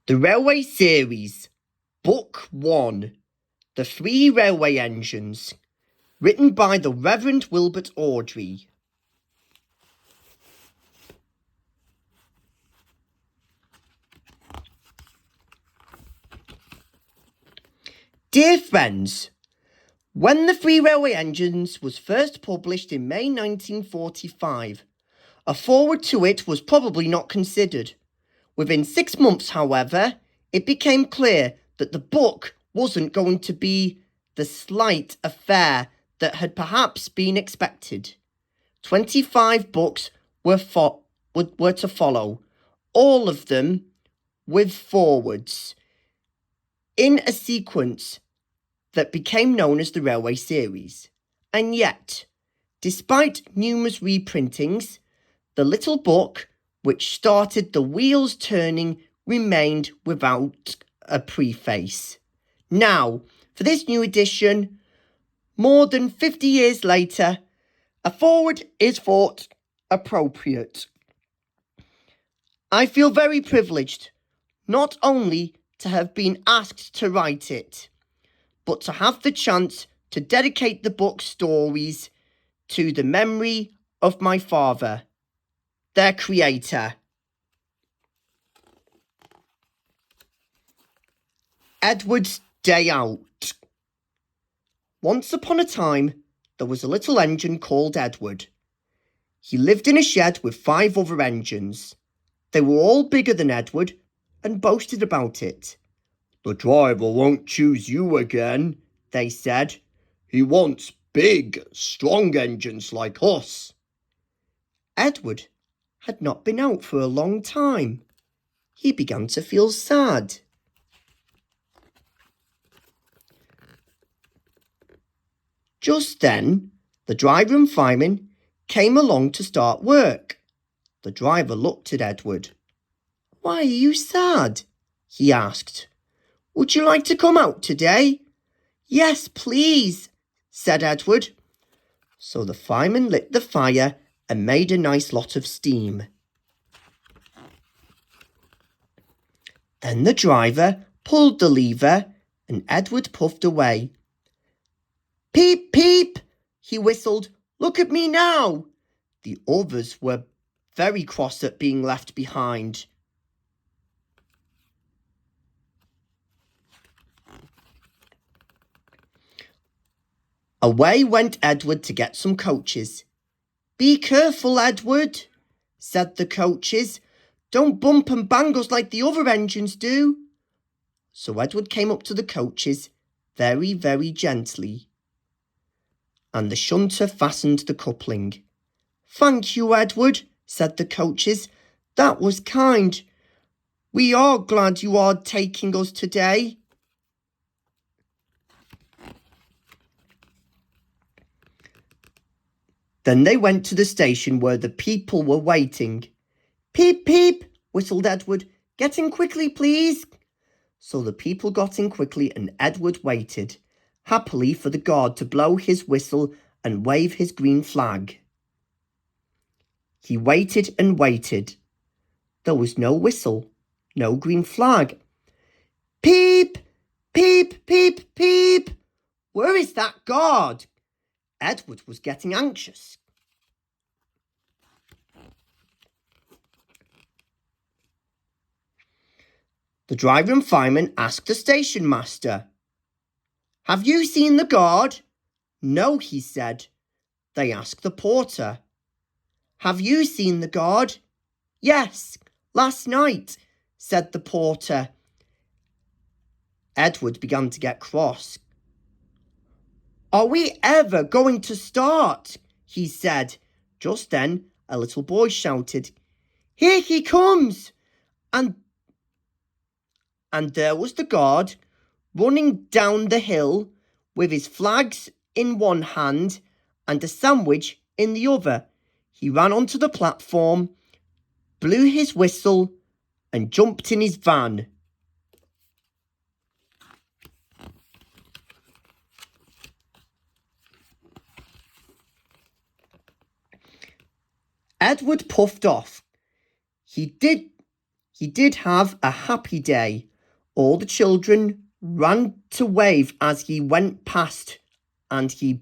The Railway Series, Book 1, The Three Railway Engines, written by the Reverend Wilbert Awdry. Dear friends, when The Three Railway Engines was first published in May 1945, a foreword to it was probably not considered. Within 6 months, however, it became clear that the book wasn't going to be the slight affair that had perhaps been expected. 25 books were to follow, all of them with forewords, in a sequence that became known as the Railway Series. And yet, despite numerous reprintings, the little book which started the wheels turning remained without a preface. Now, for this new edition, more than 50 years later, a foreword is thought appropriate. I feel very privileged, not only to have been asked to write it, but to have the chance to dedicate the book's stories to the memory of my father, their creator. Edward's Day Out. Once upon a time, there was a little engine called Edward. He lived in a shed with 5 other engines. They were all bigger than Edward and boasted about it. "The driver won't choose you again," they said. "He wants big, strong engines like us." Edward had not been out for a long time. He began to feel sad. Just then, the driver and fireman came along to start work. The driver looked at Edward. "Why are you sad?" he asked. "Would you like to come out today?" "Yes, please," said Edward. So the fireman lit the fire and made a nice lot of steam. Then the driver pulled the lever and Edward puffed away. "Peep, peep," he whistled. "Look at me now." The others were very cross at being left behind. Away went Edward to get some coaches. "Be careful, Edward," said the coaches. "Don't bump and bang us like the other engines do." So Edward came up to the coaches very, very gently, and the shunter fastened the coupling. "Thank you, Edward," said the coaches. "That was kind. We are glad you are taking us today." Then they went to the station where the people were waiting. "Peep, peep," whistled Edward. "Get in quickly, please." So the people got in quickly and Edward waited, happily for the guard to blow his whistle and wave his green flag. He waited and waited. There was no whistle, no green flag. "Peep, peep, peep, peep. Where is that guard?" Edward was getting anxious. The driver and fireman asked the station master, "Have you seen the guard?" "No," he said. They asked the porter, "Have you seen the guard?" "Yes, last night," said the porter. Edward began to get cross. "Are we ever going to start?" he said. Just then, a little boy shouted, "Here he comes!" And there was the guard running down the hill with his flags in one hand and a sandwich in the other. He ran onto the platform, blew his whistle, and jumped in his van. Edward puffed off. He did He did have a happy day. All the children ran to wave as he went past, and he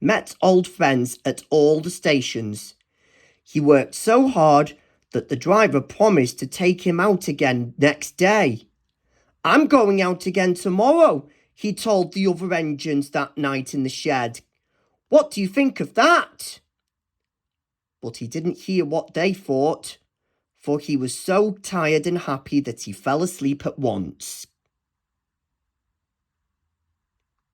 met old friends at all the stations. He worked so hard that the driver promised to take him out again next day. "I'm going out again tomorrow," he told the other engines that night in the shed. "What do you think of that?" But he didn't hear what they thought, for he was so tired and happy that he fell asleep at once.